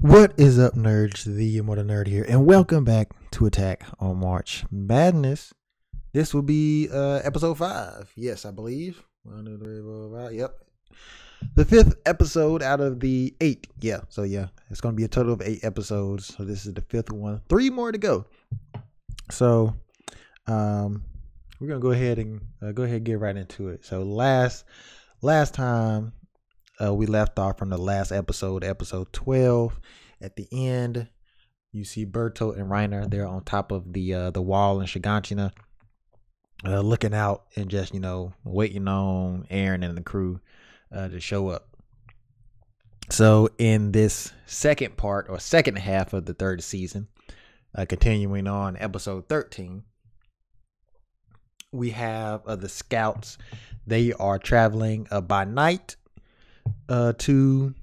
What is up, nerds? The Immortal Nerd here, and welcome back to Attack on March Madness. This will be episode 5. Yes, I believe. 1, 2, 3, 4, 5. Yep. The 5th episode out of the 8. Yeah, so it's going to be a total of 8 episodes. So this is the 5th one. 3 more to go. So we're going to go ahead and get right into it. So last time we left off from the last episode 12. At the end, you see Berto and Reiner. They're on top of the wall in Shiganshina, looking out and just waiting on Eren and the crew to show up. So in this second part or second half of the 3rd season, continuing on episode 13, we have the scouts. They are traveling by night to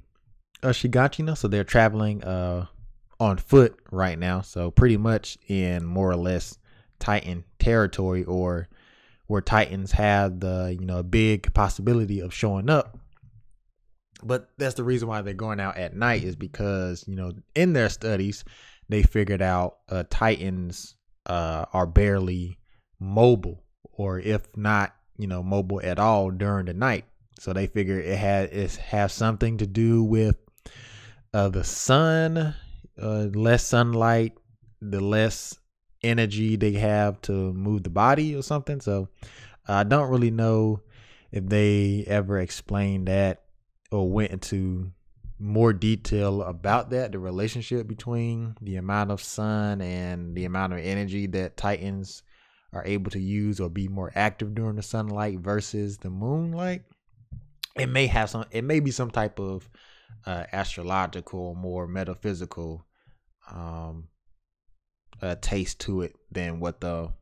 Shiganshina, so they're traveling on foot right now, so pretty much in more or less Titan territory, or where Titans have the a big possibility of showing up. But that's the reason why they're going out at night, is because in their studies they figured out Titans are barely mobile, or if not mobile at all during the night. So they figure it has something to do with the sun, less sunlight, the less energy they have to move the body or something. So I don't really know if they ever explained that or went into more detail about that, the relationship between the amount of sun and the amount of energy that Titans are able to use or be more active during the sunlight versus the moonlight. It may be some type of astrological, more metaphysical taste to it than what the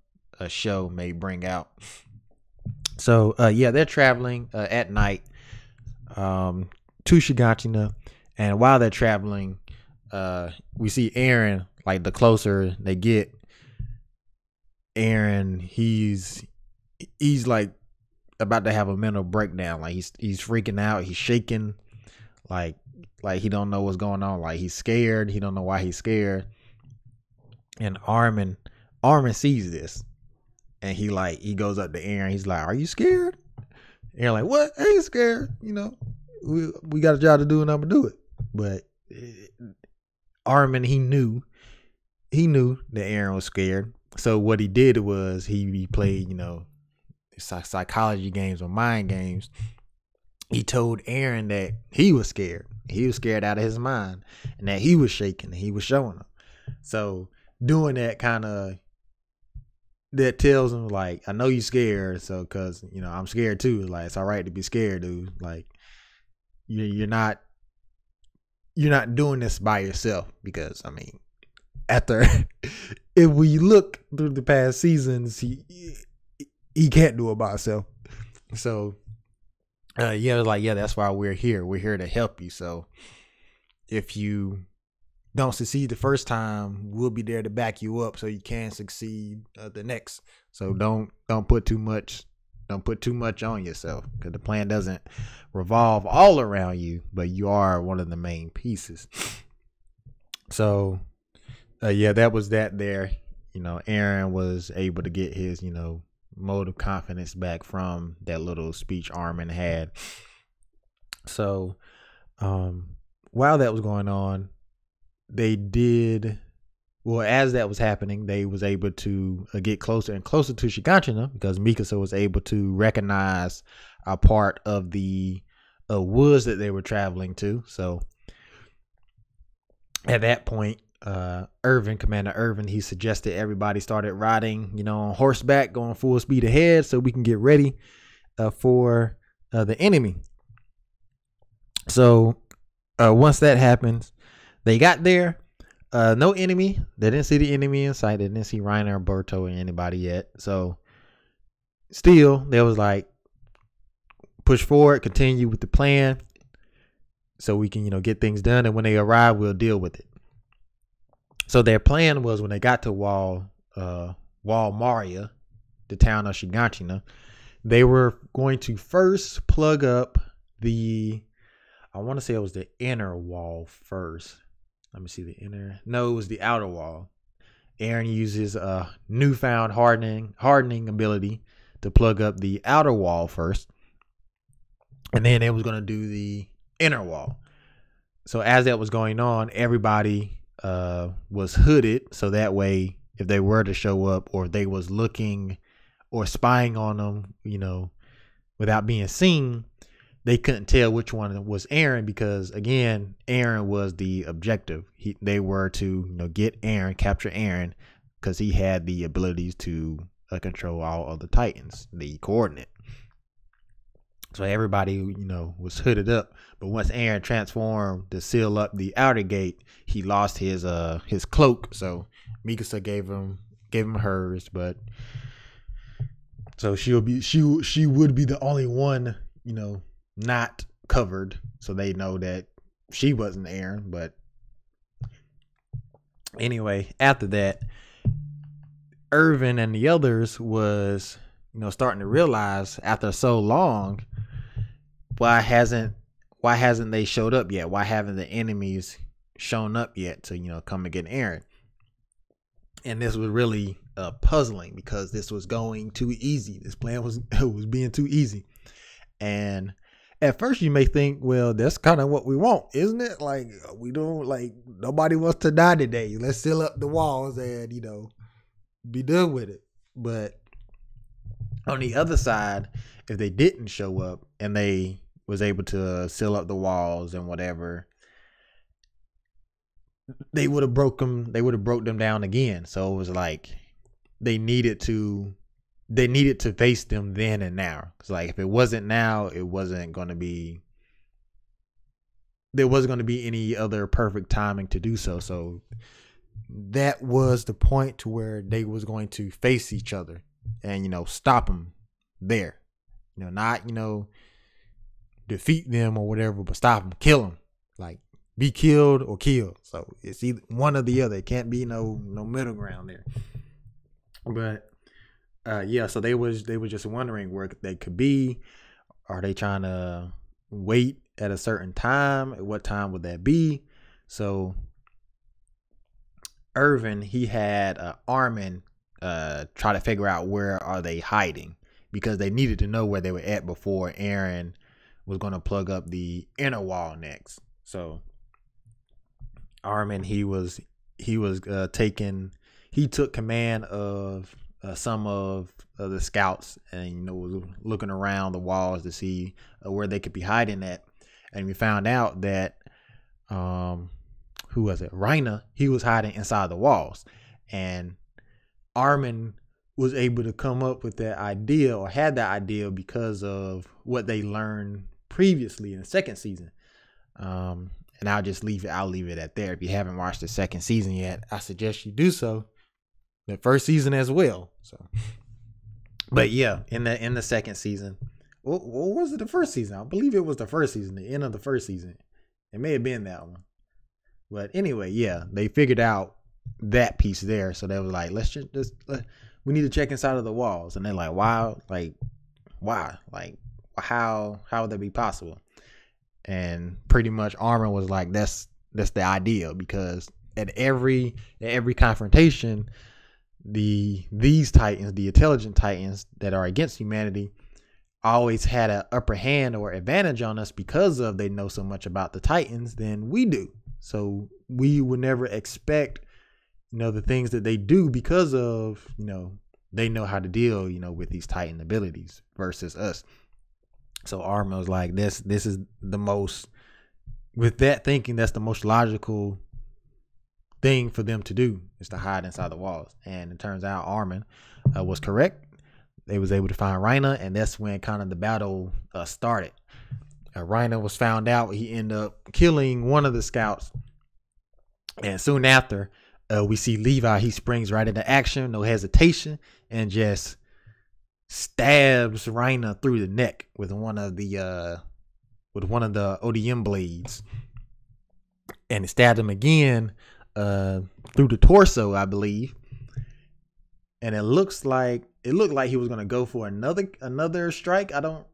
show may bring out. So they're traveling at night to Shiganshina, and while they're traveling, we see Eren. Like, the closer they get, Eren, he's like about to have a mental breakdown. Like he's freaking out, he's shaking, like he don't know what's going on, like he's scared, he don't know why he's scared. And Armin sees this, and he goes up to Eren. He's like, "Are you scared?" Eren like, "What? I ain't scared. We got a job to do, and I'm gonna do it." But Armin, he knew that Eren was scared. So what he did was he played psychology games or mind games. He told Eren that he was scared. He was scared out of his mind, and that he was shaking, and he was showing him. So doing that that tells him, like, I know you scared, so because I'm scared too. Like, it's all right to be scared, dude. Like, you're not doing this by yourself, because after if we look through the past seasons, he can't do it by himself. So that's why we're here. We're here to help you. So if you don't succeed the first time, we'll be there to back you up so you can succeed the next. So don't put too much on yourself, because the plan doesn't revolve all around you, but you are one of the main pieces. So that was that there. Eren was able to get his mode of confidence back from that little speech Armin had. So while that was going on, as that was happening, they was able to get closer and closer to Shiganshina, because Mikasa was able to recognize a part of the woods that they were traveling to. So at that point, Commander Irvin, he suggested everybody started riding, on horseback, going full speed ahead, so we can get ready for the enemy. So once that happens, they got there. No enemy. They didn't see the enemy in sight. They didn't see Reiner or Berto or anybody yet. So still, they was like, push forward, continue with the plan, so we can get things done. And when they arrive, we'll deal with it. So their plan was, when they got to Wall Maria, the town of Shiganshina, they were going to first plug up I want to say it was the inner wall first. Let me see the inner. No, it was the outer wall. Aaron uses a newfound hardening ability to plug up the outer wall first, and then it was going to do the inner wall. So as that was going on, everybody was hooded, so that way if they were to show up or if they was looking or spying on them, without being seen, they couldn't tell which one was Aaron, because again, Aaron was the objective. They were to get Aaron, capture Aaron, because he had the abilities to control all of the Titans, the coordinate. So everybody, was hooded up. But once Aaron transformed to seal up the outer gate, he lost his cloak. So Mikasa gave him hers, but so she would be the only one, not covered. So they know that she wasn't Aaron. But anyway, after that, Irvin and the others was, starting to realize after so long, why hasn't they showed up yet? Why haven't the enemies shown up yet to, come and get Aaron? And this was really puzzling, because this was going too easy. This plan was being too easy. And at first you may think, well, that's kind of what we want, isn't it? Like, we don't, like, nobody wants to die today. Let's seal up the walls and, be done with it. But on the other side, if they didn't show up and they was able to seal up the walls and whatever, they would have broke them down again. So it was like they needed to face them then and now. It's like, if it wasn't now, there wasn't going to be any other perfect timing to do so. So that was the point to where they was going to face each other and, stop them there, not, defeat them or whatever, but stop them, kill them, like be killed or killed. So it's either one or the other. It can't be no middle ground there. But so they was just wondering where they could be. Are they trying to wait at a certain time? What time would that be? So Irvin, he had Armin try to figure out where are they hiding, because they needed to know where they were at before Aaron was going to plug up the inner wall next. So Armin, he took command of some of the scouts, and was looking around the walls to see where they could be hiding at. And we found out that who was it? Reiner, he was hiding inside the walls, and Armin was able to come up with that idea, or had that idea, because of what they learned previously in the second season. And I'll leave it at there. If you haven't watched the second season yet, I suggest you do so. The first season as well. So, but yeah, in the second season, what was it? The first season? I believe it was the first season. The end of the first season. It may have been that one. But anyway, yeah, they figured out that piece there. So they was like, we need to check inside of the walls. And they're like, wow, like, why? Like, how would that be possible? And pretty much Armin was like, that's the idea, because at every confrontation, these Titans, the intelligent Titans that are against humanity, always had an upper hand or advantage on us, because of they know so much about the Titans than we do. So we would never expect, the things that they do, because of, they know how to deal, with these Titan abilities versus us. So Armin was like, this is the most, with that thinking, that's the most logical thing for them to do, is to hide inside the walls. And it turns out Armin was correct. They was able to find Reiner, and that's when kind of the battle started. Reiner was found out. He ended up killing one of the scouts, and soon after, we see Levi. He springs right into action, no hesitation, and just stabs Reiner through the neck with one of the ODM blades, and it stabbed him again through the torso, I believe. And it looked like he was gonna go for another strike. I don't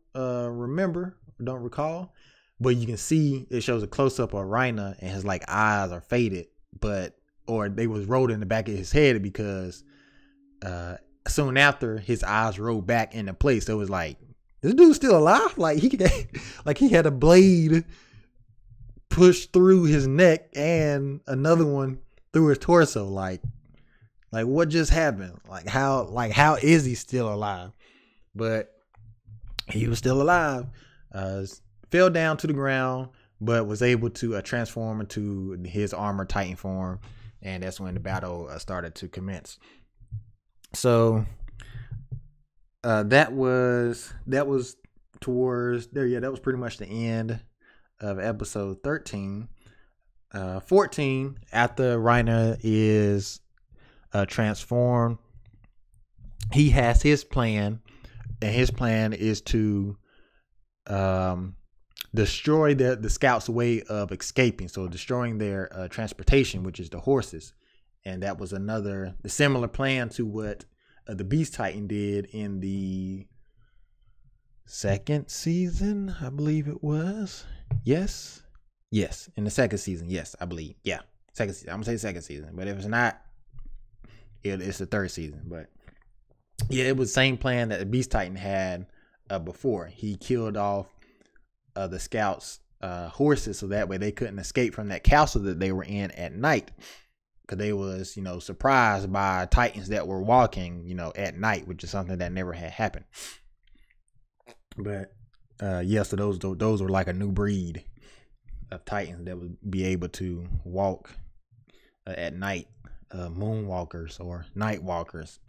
don't recall, but you can see it shows a close up of Reiner, and his eyes are faded, or they was rolled in the back of his head because soon after his eyes rolled back into place. So it was like, this dude's still alive. Like he had a blade pushed through his neck and another one through his torso. Like what just happened? Like how is he still alive? But he was still alive. Fell down to the ground, but was able to transform into his armored Titan form, and that's when the battle started to commence. So that was towards there. Yeah, that was pretty much the end of episode 13. 14, after Reiner is transformed, he has his plan, and his plan is to destroy the scouts' way of escaping. So destroying their transportation, which is the horses. And that was another similar plan to what the Beast Titan did in the second season, I believe it was. Yes, in the second season. Yes, I believe. Yeah, second season. I'm gonna say second season, but if it's not, it's the third season. But yeah, it was the same plan that the Beast Titan had before. He killed off the scouts' horses, so that way they couldn't escape from that castle that they were in at night, because they was surprised by Titans that were walking at night, which is something that never had happened. But yeah, so those were like a new breed of Titans that would be able to walk at night, moonwalkers or night walkers.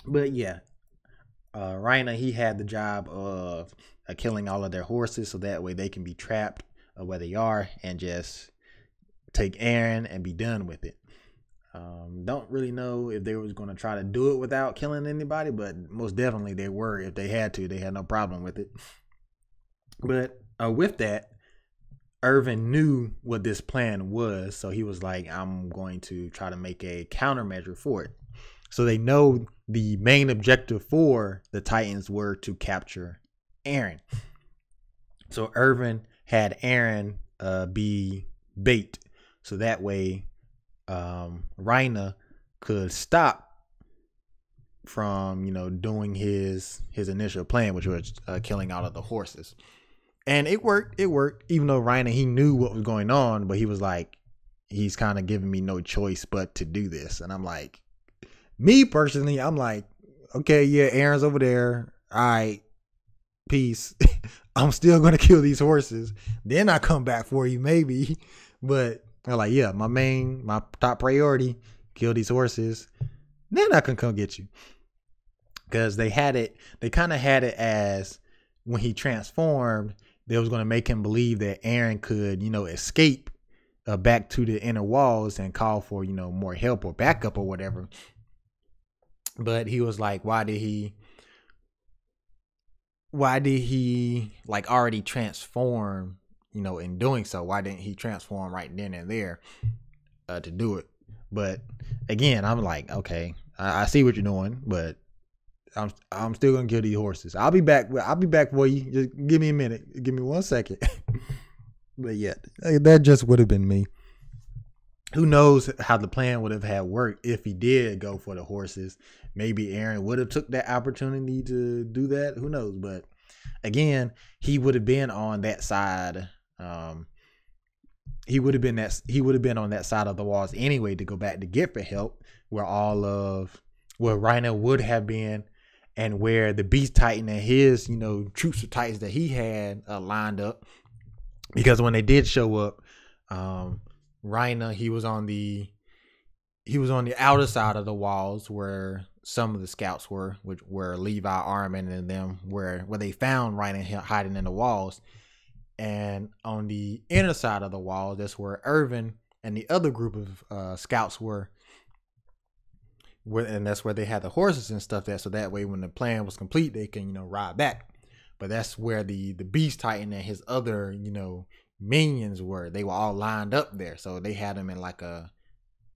But yeah, Reiner, he had the job of killing all of their horses, so that way they can be trapped where they are and just take Eren and be done with it. Don't really know if they was going to try to do it without killing anybody, but most definitely they were. If they had to, they had no problem with it. But with that, Erwin knew what this plan was, so he was like, I'm going to try to make a countermeasure for it. So they know the main objective for the Titans were to capture Eren. So Erwin had Eren be bait, so that way Reiner could stop from doing his initial plan, which was killing all of the horses. And it worked. Even though Reiner, he knew what was going on, but he was like, he's kind of giving me no choice but to do this. And I'm like, me personally, I'm like, okay, yeah, Eren's over there. All right, peace. I'm still gonna kill these horses. Then I come back for you, maybe. But I'm like, yeah, my top priority, kill these horses. Then I can come get you. Because they kind of had it as when he transformed, they was gonna make him believe that Eren could, escape back to the inner walls and call for, more help or backup or whatever. But he was like, why did he like already transform, in doing so? Why didn't he transform right then and there to do it? But again, I'm like, okay, I see what you're doing, but I'm still gonna kill these horses. I'll be back for you. Just give me a minute. Give me 1 second. But yeah, that just would have been me. Who knows how the plan would have had worked if he did go for the horses? Maybe Eren would have took that opportunity to do that. Who knows? But again, he would have been on that side. He would have been on that side of the walls anyway to go back to get for help, where Reiner would have been, and where the Beast Titan and his troops of Titans that he had lined up. Because when they did show up, Reiner, he was on the outer side of the walls where some of the scouts were, which were Levi, Armin, and them, where they found Reiner hiding in the walls. And on the inner side of the wall, that's where Erwin and the other group of scouts were. And that's where they had the horses and stuff there. So that way, when the plan was complete, they can, ride back. But that's where the Beast Titan and his other, minions were. They were all lined up there. So they had them in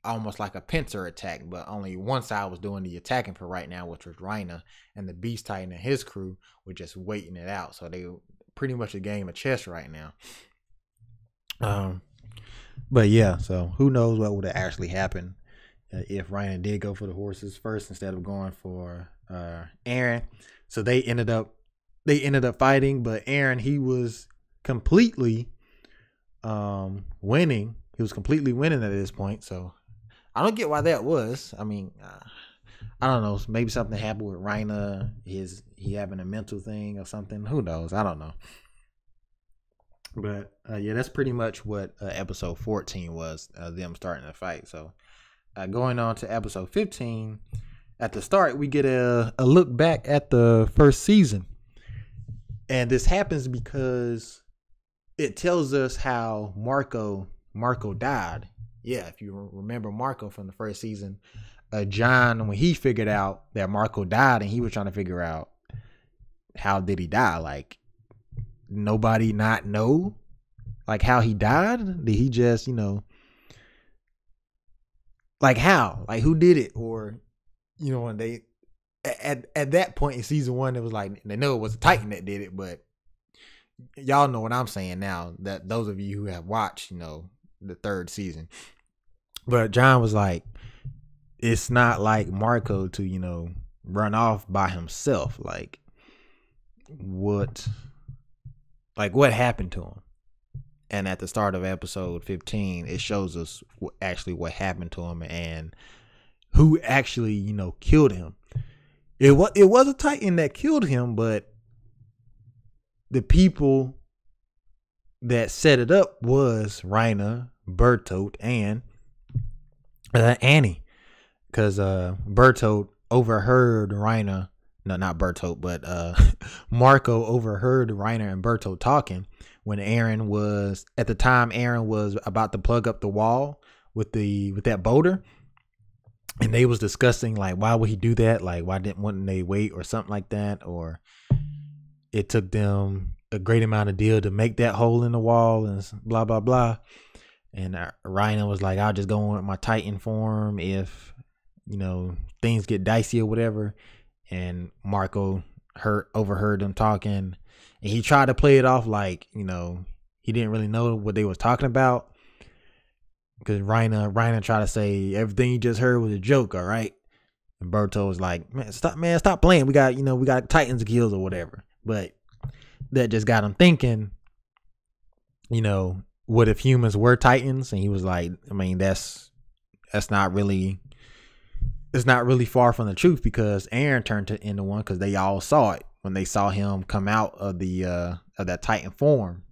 almost like a pincer attack, but only one side was doing the attacking for right now, which was Reiner, and the Beast Titan and his crew were just waiting it out. So they were pretty much a game of chess right now. But yeah, so who knows what would have actually happened if Ryan did go for the horses first instead of going for Aaron. So they ended up fighting, but Aaron, he was completely winning. He was completely winning at this point. So I don't get why that was. I mean, I don't know. Maybe something happened with Reina. He having a mental thing or something? Who knows? I don't know. But yeah, that's pretty much what episode 14 was. Them starting to fight. So going on to episode 15. At the start, we get a look back at the first season. And this happens because it tells us how Marco died. Yeah, if you remember Marco from the first season, John, when he figured out that Marco died and he was trying to figure out how did he die, like nobody not know like how he died. Did he just, like how, like who did it? Or, when they at that point in season 1, it was like they know it was a Titan that did it, but y'all know what I'm saying now, that those of you who have watched, the third season. But John was like, it's not like Marco to, run off by himself. Like what happened to him? And at the start of episode 15, it shows us what happened to him and who actually, killed him. It was a Titan that killed him, but the people that set it up was Reina, Bertolt, and Annie. Because Bertolt overheard Reina. No, not Bertolt, but Marco overheard Reina and Bertolt talking when Aaron was about to plug up the wall with that boulder. And they was discussing, like, why would he do that? Like, wouldn't they wait or something like that? Or it took them a great amount of deal to make that hole in the wall and blah, blah, blah. And Rhino was like, I'll just go on with my Titan form if, things get dicey or whatever. And Marco overheard them talking. And he tried to play it off like, he didn't really know what they was talking about. Because Reina tried to say everything you just heard was a joke, all right? And Berto was like, stop playing. We got Titans to kill or whatever. But that just got him thinking, what if humans were Titans? And he was like, I mean, that's not really, it's not really far from the truth, because Aaron turned into one because they all saw it when they saw him come out of of that Titan form.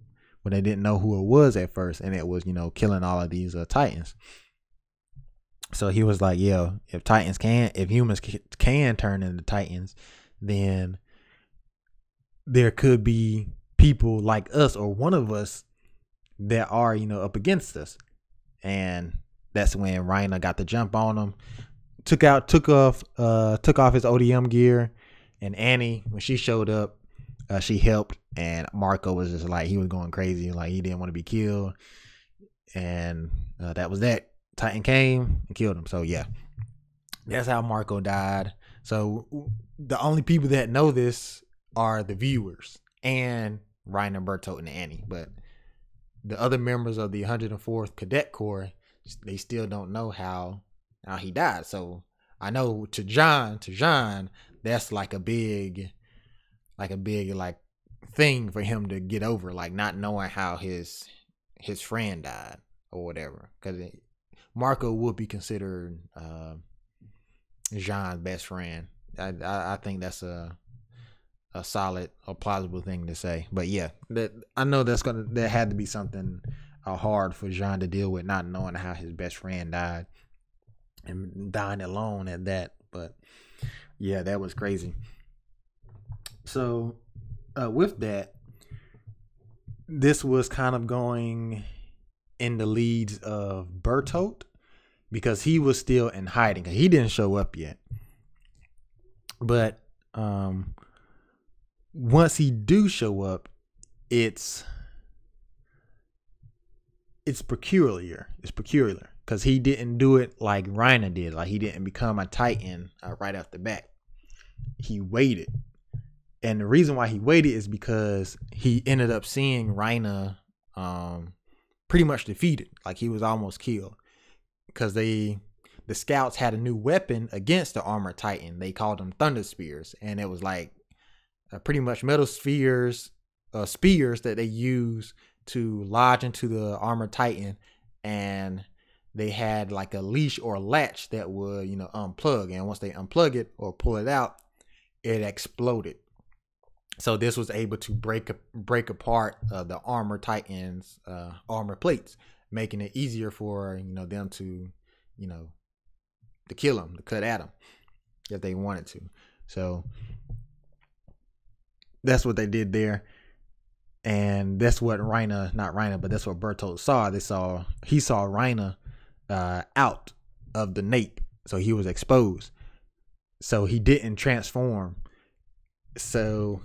When they didn't know who it was at first, and it was, killing all of these Titans. So he was like, yeah, if humans can turn into Titans, then there could be people like us or one of us that are, up against us. And that's when Reina got the jump on him, took off his ODM gear, and Annie, when she showed up, she helped, and Marco was just like, he was going crazy, like he didn't want to be killed, and that was that. Titan came and killed him. So yeah, that's how Marco died. So the only people that know this are the viewers and Ryan and Bertolt and Annie, but the other members of the 104th Cadet Corps, they still don't know how he died. So I know to John, that's like a big thing for him to get over, like not knowing how his friend died or whatever, because Marco would be considered Jean's best friend. I think that's a solid or plausible thing to say. But yeah, I know that had to be something hard for Jean to deal with, not knowing how his best friend died and dying alone at that. But yeah, that was crazy. So with that, this was kind of going in the leads of Bertolt, because he was still in hiding. He didn't show up yet. But once he do show up, it's peculiar. It's peculiar because he didn't do it like Reina did. Like, he didn't become a Titan right off the bat. He waited. And the reason why he waited is because he ended up seeing Reina pretty much defeated. Like he was almost killed because the scouts had a new weapon against the armored titan. They called them thunder spears, and it was like pretty much metal spears that they use to lodge into the armored titan, and they had like a leash or a latch that would, unplug, and once they unplug it or pull it out, it exploded. So this was able to break apart the armored titan's armor plates, making it easier for them to to kill him, to cut at him if they wanted to. So that's what they did there. And that's what not Reiner, but that's what Bertolt saw. He saw Reiner out of the nape. So he was exposed. So he didn't transform. So,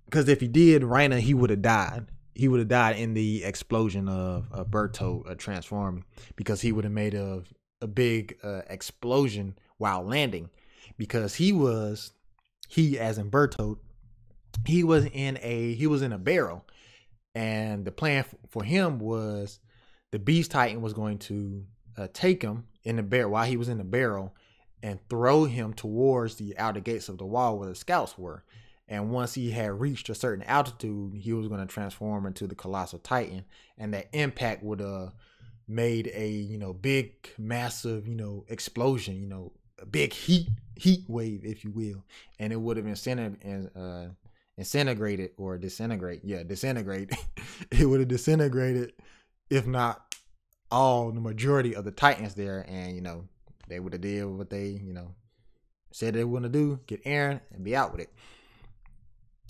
because if he did, Reiner, he would have died. He would have died in the explosion of Bertolt transforming, because he would have made a big explosion while landing, because he as in Bertolt, he was in a barrel. And the plan for him was the Beast Titan was going to take him in the barrel while he was in the barrel and throw him towards the outer gates of the wall where the scouts were. And once he had reached a certain altitude, he was going to transform into the Colossal Titan, and that impact would have made a big, massive explosion, a big heat wave, if you will, and it would have disintegrate. It would have disintegrated, if not the majority of the Titans there, and they would have did what they said they were gonna do, get Eren and be out with it.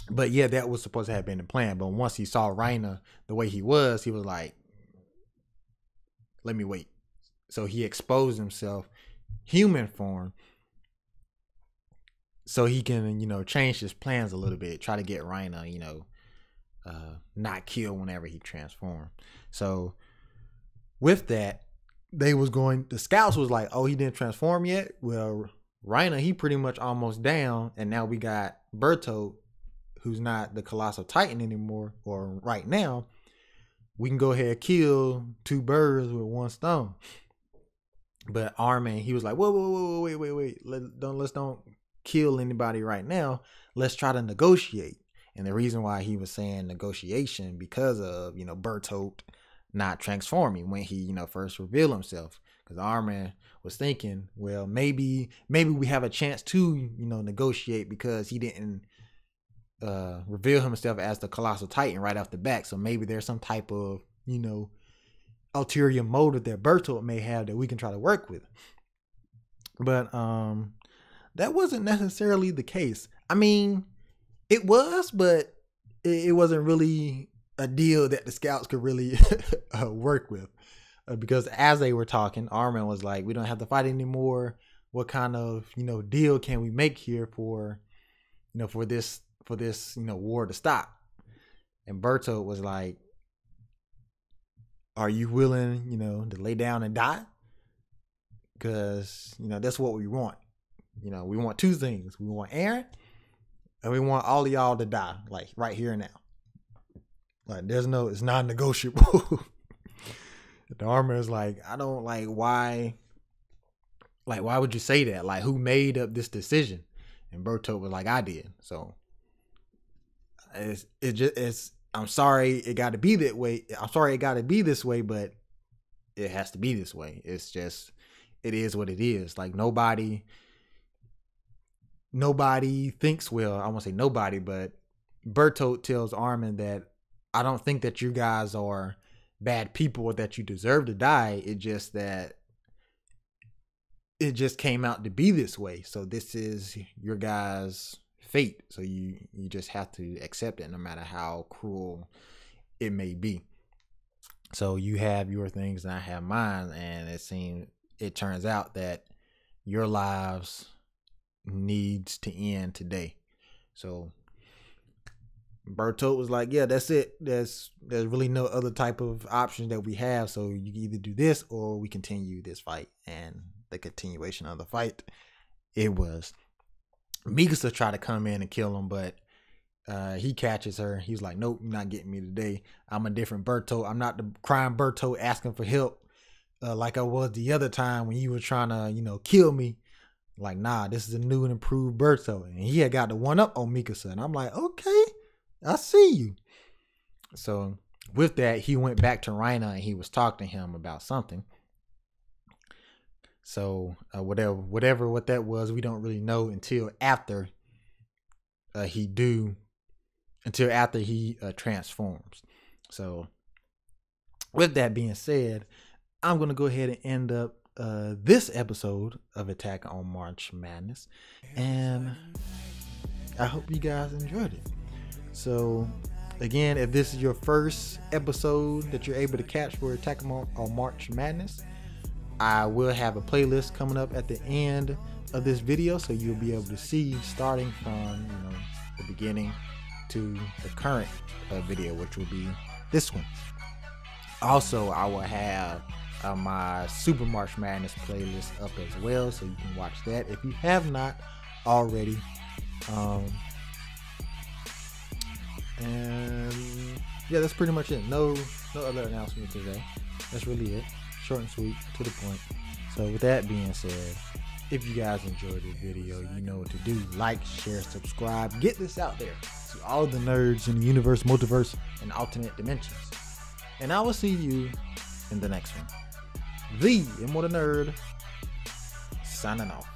But yeah, that was supposed to have been the plan. But once he saw Reiner the way he was like, let me wait. So he exposed himself human form, so he can, change his plans a little bit, try to get Reiner, not killed whenever he transformed. So with that, the scouts was like, oh, he didn't transform yet? Well, Reiner, he pretty much almost down, and now we got Bertolt, who's not the Colossal Titan anymore, or right now. We can go ahead and kill two birds with one stone. But Armin, he was like, whoa, wait. Let's don't kill anybody right now. Let's try to negotiate. And the reason why he was saying negotiation, because of Bertolt not transforming when he first revealed himself, because Armin was thinking, well, maybe we have a chance to negotiate, because he didn't reveal himself as the Colossal Titan right off the bat. So maybe there's some type of ulterior motive that Bertolt may have that we can try to work with. But that wasn't necessarily the case. I mean, it was, but it wasn't really a deal that the scouts could really work with. Because as they were talking, Armin was like, we don't have to fight anymore. What kind of, deal can we make here for this war to stop? And Bertolt was like, are you willing, to lay down and die? Because, that's what we want. We want two things. We want Eren, and we want all of y'all to die, like right here and now. Like it's non-negotiable. The Armin is like, I don't why would you say that? Like, who made up this decision? And Bertolt was like, I did. So I'm sorry it got to be that way. I'm sorry it got to be this way, but it has to be this way. It's just, it is what it is. Like nobody thinks, well, I won't say nobody, but Bertolt tells Armin that I don't think that you guys are bad people or that you deserve to die. It just that it just came out to be this way. So this is your guys' fate. So you just have to accept it, no matter how cruel it may be. So you have your things and I have mine, and it turns out that your lives needs to end today. So Bertolt was like, yeah, that's it. There's really no other type of option that we have. So you can either do this or we continue this fight. And the continuation of the fight, it was Mikasa tried to come in and kill him, but He catches her. He's like, nope, you're not getting me today. I'm a different Berto. I'm not the crying Berto asking for help like I was the other time when you were trying to, kill me. Like, nah, this is a new and improved Berto. And he had got the one up on Mikasa. And I'm like, okay, I see you. So with that, he went back to Reiner and he was talking to him about something. So whatever what that was, we don't really know until after he transforms. So with that being said, I'm going to go ahead and end up this episode of Attack on March Madness. And I hope you guys enjoyed it. So again, if this is your first episode that you're able to catch for Attack on March Madness, I will have a playlist coming up at the end of this video, so you'll be able to see starting from the beginning to the current video, which will be this one. Also, I will have my Super March Madness playlist up as well, so you can watch that if you have not already. And yeah, that's pretty much it. No other announcement today. That's really it. Short and sweet, to the point. So with that being said, if you guys enjoyed the video, you know what to do. Like, share, subscribe. Get this out there to all the nerds in the universe, multiverse, and alternate dimensions. And I will see you in the next one. The Immortal Nerd, signing off.